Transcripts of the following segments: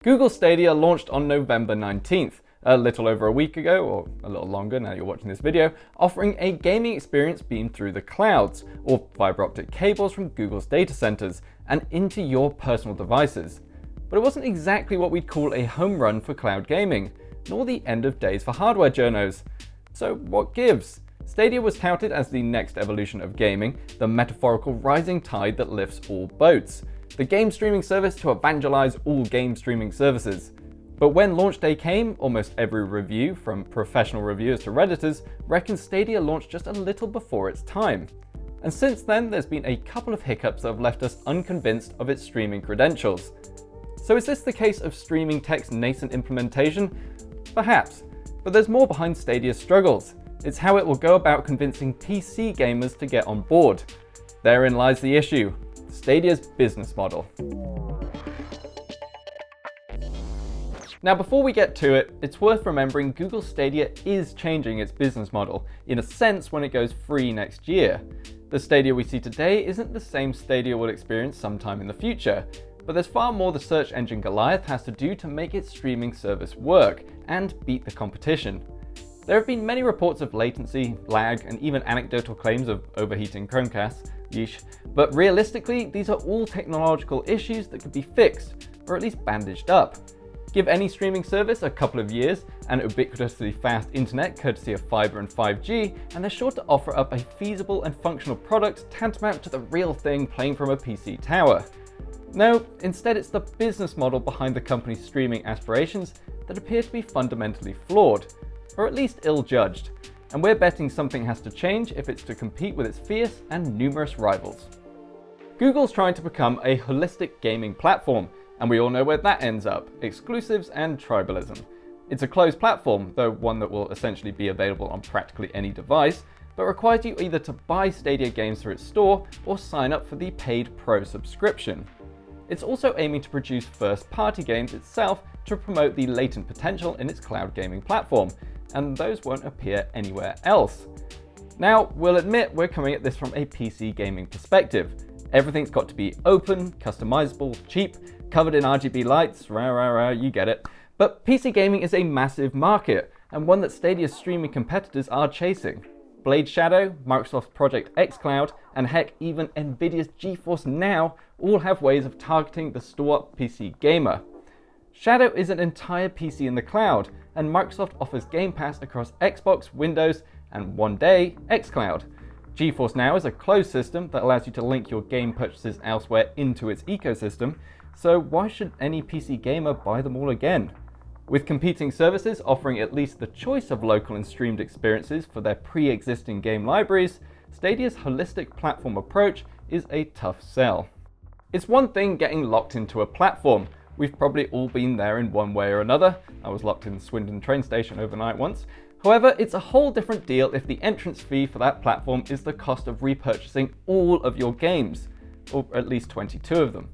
Google Stadia launched on November 19th, a little over a week ago, or a little longer now you're watching this video, offering a gaming experience beamed through the clouds, or fiber optic cables from Google's data centers, and into your personal devices. But it wasn't exactly what we'd call a home run for cloud gaming, nor the end of days for hardware journos. So what gives? Stadia was touted as the next evolution of gaming, the metaphorical rising tide that lifts all boats, the game streaming service to evangelize all game streaming services. But when launch day came, almost every review, from professional reviewers to Redditors, reckons Stadia launched just a little before its time. And since then, there's been a couple of hiccups that have left us unconvinced of its streaming credentials. So is this the case of streaming tech's nascent implementation? Perhaps, but there's more behind Stadia's struggles. It's how it will go about convincing PC gamers to get on board. Therein lies the issue: Stadia's business model. Now, before we get to it, it's worth remembering Google Stadia is changing its business model, in a sense, when it goes free next year. The Stadia we see today isn't the same Stadia we'll experience sometime in the future, but there's far more the search engine Goliath has to do to make its streaming service work and beat the competition. There have been many reports of latency, lag, and even anecdotal claims of overheating Chromecasts, yeesh, but realistically, these are all technological issues that could be fixed, or at least bandaged up. Give any streaming service a couple of years and ubiquitously fast internet courtesy of fibre and 5G, and they're sure to offer up a feasible and functional product tantamount to the real thing playing from a PC tower. No, instead it's the business model behind the company's streaming aspirations that appear to be fundamentally flawed, or at least ill-judged, and we're betting something has to change if it's to compete with its fierce and numerous rivals. Google's trying to become a holistic gaming platform, and we all know where that ends up: exclusives and tribalism. It's a closed platform, though one that will essentially be available on practically any device, but requires you either to buy Stadia games through its store or sign up for the paid Pro subscription. It's also aiming to produce first-party games itself to promote the latent potential in its cloud gaming platform, and those won't appear anywhere else. Now, we'll admit we're coming at this from a PC gaming perspective. Everything's got to be open, customizable, cheap, covered in RGB lights, rah rah rah, you get it. But PC gaming is a massive market, and one that Stadia's streaming competitors are chasing. Blade Shadow, Microsoft's Project xCloud, and heck, even Nvidia's GeForce Now all have ways of targeting the store PC gamer. Shadow is an entire PC in the cloud, and Microsoft offers Game Pass across Xbox, Windows, and one day, xCloud. GeForce Now is a closed system that allows you to link your game purchases elsewhere into its ecosystem, so why should any PC gamer buy them all again? With competing services offering at least the choice of local and streamed experiences for their pre-existing game libraries, Stadia's holistic platform approach is a tough sell. It's one thing getting locked into a platform. We've probably all been there in one way or another. I was locked in Swindon train station overnight once. However, it's a whole different deal if the entrance fee for that platform is the cost of repurchasing all of your games, or at least 22 of them.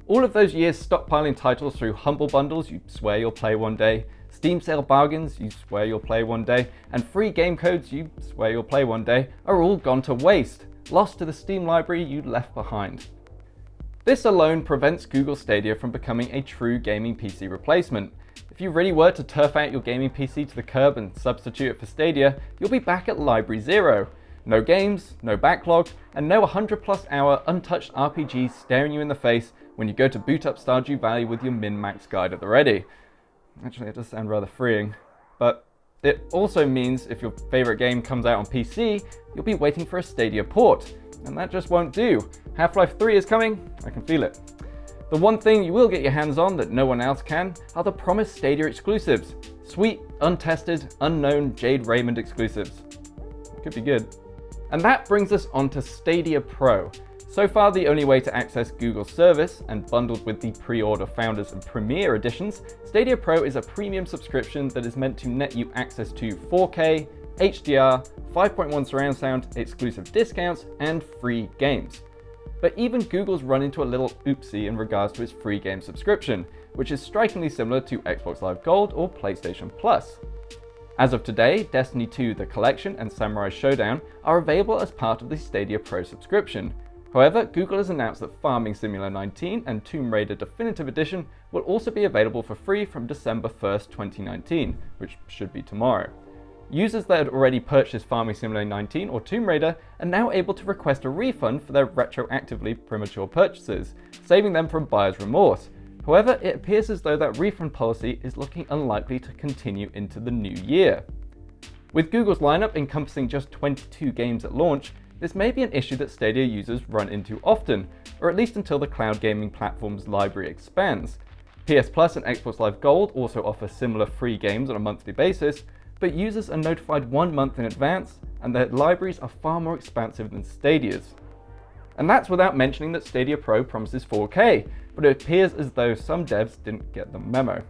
All of those years stockpiling titles through humble bundles you swear you'll play one day, Steam sale bargains you swear you'll play one day, and free game codes you swear you'll play one day are all gone to waste, lost to the Steam library you left behind. This alone prevents Google Stadia from becoming a true gaming PC replacement. If you really were to turf out your gaming PC to the curb and substitute it for Stadia, you'll be back at library zero. No games, no backlog, and no 100+ hour untouched RPGs staring you in the face when you go to boot up Stardew Valley with your min-max guide at the ready. Actually, it does sound rather freeing. But it also means if your favourite game comes out on PC, you'll be waiting for a Stadia port, and that just won't do. Half-Life 3 is coming, I can feel it. The one thing you will get your hands on that no one else can are the promised Stadia exclusives. Sweet, untested, unknown Jade Raymond exclusives. Could be good. And that brings us on to Stadia Pro. So far the only way to access Google's service, and bundled with the pre-order Founders and Premier editions, Stadia Pro is a premium subscription that is meant to net you access to 4K, HDR, 5.1 surround sound, exclusive discounts, and free games. But even Google's run into a little oopsie in regards to its free game subscription, which is strikingly similar to Xbox Live Gold or PlayStation Plus. As of today, Destiny 2 The Collection and Samurai Showdown are available as part of the Stadia Pro subscription. However, Google has announced that Farming Simulator 19 and Tomb Raider Definitive Edition will also be available for free from December 1st, 2019, which should be tomorrow. Users that had already purchased Farming Simulator 19 or Tomb Raider are now able to request a refund for their retroactively premature purchases, saving them from buyer's remorse. However, it appears as though that refund policy is looking unlikely to continue into the new year. With Google's lineup encompassing just 22 games at launch, this may be an issue that Stadia users run into often, or at least until the cloud gaming platform's library expands. PS Plus and Xbox Live Gold also offer similar free games on a monthly basis, but users are notified 1 month in advance, and their libraries are far more expansive than Stadia's. And that's without mentioning that Stadia Pro promises 4K, but it appears as though some devs didn't get the memo.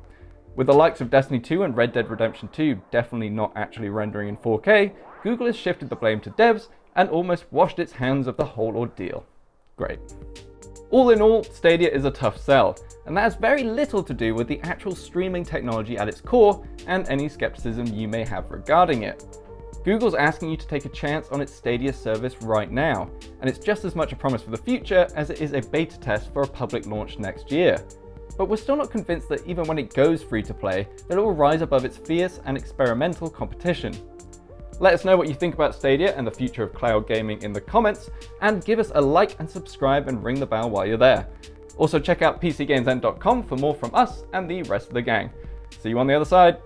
With the likes of Destiny 2 and Red Dead Redemption 2 definitely not actually rendering in 4K, Google has shifted the blame to devs and almost washed its hands of the whole ordeal. Great. All in all, Stadia is a tough sell, and that has very little to do with the actual streaming technology at its core and any skepticism you may have regarding it. Google's asking you to take a chance on its Stadia service right now, and it's just as much a promise for the future as it is a beta test for a public launch next year. But we're still not convinced that even when it goes free to play, that it will rise above its fierce and experimental competition. Let us know what you think about Stadia and the future of cloud gaming in the comments, and give us a like and subscribe and ring the bell while you're there. Also check out PCGamesN.com for more from us and the rest of the gang. See you on the other side.